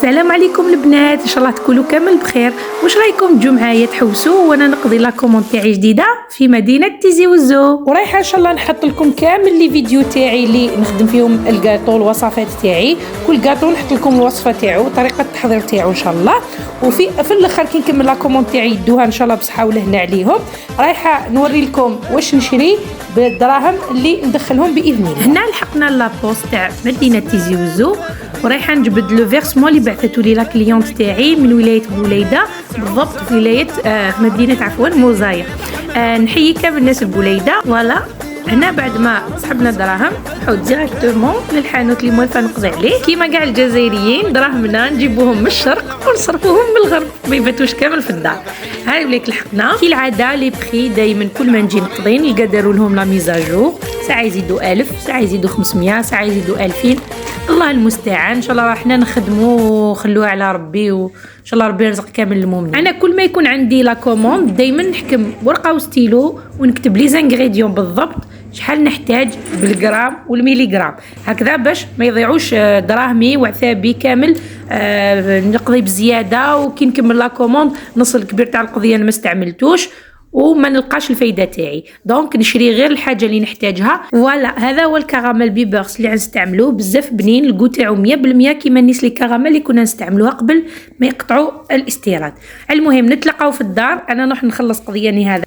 السلام عليكم البنات، ان شاء الله تكونوا كامل بخير. واش رايكم تجوا معايا تحوسوا وانا نقضي لا كوموند تاعي جديده في مدينه تيزي وزو، ورايحه ان شاء الله نحط لكم كامل لي فيديو تاعي اللي نخدم فيهم الكاطو، الوصفات تاعي. كل كاطو نحط لكم الوصفه تاعو، طريقه التحضير تاعو ان شاء الله. وفي الاخر كي نكمل لا كوموند تاعي يدوها ان شاء الله بصحه ولهنا عليهم. رايحه نوري لكم واش نشري بالدراهم اللي ندخلهم باذن الله. هنا لحقنا لابوست تاع مدينه تيزي وزو، ورايحه نجبد لو فيرسمون اللي بعثته لي لا كليونت تاعي من ولايه بوليده، بالضبط في ولايه مدينه موزايا. نحيي كامل الناس بوليده. فوالا هنا بعد ما سحبنا الدراهم نحط ديريكتومون للحانوت اللي موالفه نقضي عليه. كيما كاع الجزائريين دراهمنا نجيبوهم من الشرق ونصرفوهم من الغرب، ما يباتوش كامل في الدار. هاي وليك لحقنا كي العاده لي بخي دائما كل ما نجي نقضي نلقى داروا لهم لا ميزاجور، ساعه يزيدوا 1000، ساعه يزيدوا 500، ساعه يزيدوا 2000. الله المستعان. ان شاء الله راحنا نخدموا وخلوها على ربي، وان شاء الله ربي يرزق كامل المؤمنين. انا كل ما يكون عندي لا كوموند دائما نحكم ورقه وستيلو ونكتب لي زانغريديون بالضبط شحال نحتاج بالجرام والميليغرام، هكذا باش ما يضيعوش دراهمي وعثابي كامل. نقضي بزياده وكي نكمل لا كوموند نصل الكبير تاع القضيه انا ما استعملتوش وما نلقاش الفايده تاعي، دونك نشري غير الحاجه اللي نحتاجها. فوالا هذا هو الكراميل بيبرس اللي غنستعملوه، بزاف بنين، الكو تاعو 100% كيما نيس لي كراميل اللي كنا نستعملوها قبل ما يقطعوا الاستيراد. المهم نتلاقاو في الدار، انا نروح نخلص قضياني هذا.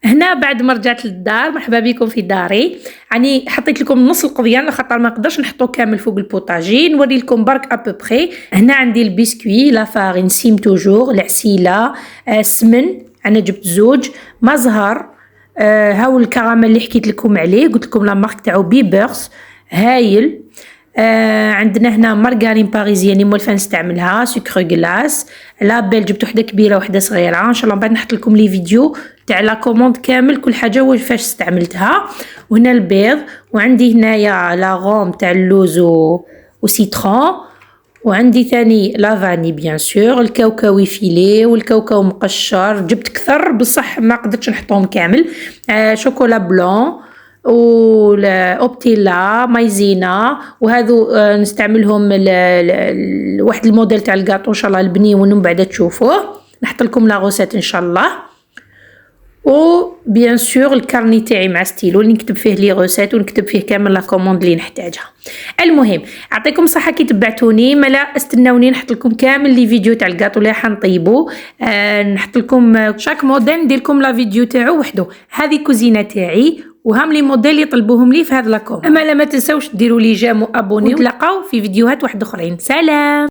هنا بعد ما رجعت للدار، مرحبا بكم في داري. يعني حطيت لكم نص القضيان لخاطر ما نقدرش نحطو كامل فوق البوطاجي، نوري لكم برك ابوبري. هنا عندي البسكوي، لا فارين سيم توجور، العسيله، السمن، انا جبت زوج، ما زهر، هاو الكراميل اللي حكيت لكم عليه، قلت لكم لا مارك تاعو بيبرس هايل. عندنا هنا مارغارين باريزيان اللي مولفه نستعملها، سكر غلاس، لابيل جبت وحده كبيره وحده صغيره. ان شاء الله بعد نحط لكم لي فيديو تاع لا كوموند كامل كل حاجه وكيفاش استعملتها. وهنا البيض، وعندي هنايا لا غوم تاع اللوز وسيترون، وعندي ثاني لافاني بيان سور، الكاوكاوي فيلي والكاوكاو مقشر، جبت كثر بصح ما قدرتش نحطهم كامل. شوكولا بلون اوبتيلا، مايزينا، وهذو نستعملهم واحد الموديل تاع الكاطو ان شاء الله البنيون ومن بعد تشوفوه. نحط لكم لا غوسيت ان شاء الله. و بيان سور الكارني تاعي مع ستيلو اللي نكتب فيه لي غوسيت ونكتب فيه كامل لا كوموند اللي نحتاجها. المهم يعطيكم صحه كي تبعتوني، ملا استناوني نحط لكم كامل لي فيديو تاع الكاطو اللي حنطيبو. نحط لكم شاك موديل ندير لكم لا فيديو تاعو وحده. هذه كوزينه تاعي وهم لي موديل يطلبوهم لي في هذا لاكوم. اما لا ما تنساوش ديروا لي جيم وابوني، ونتلاقاو في فيديوهات واحد اخرين. سلام.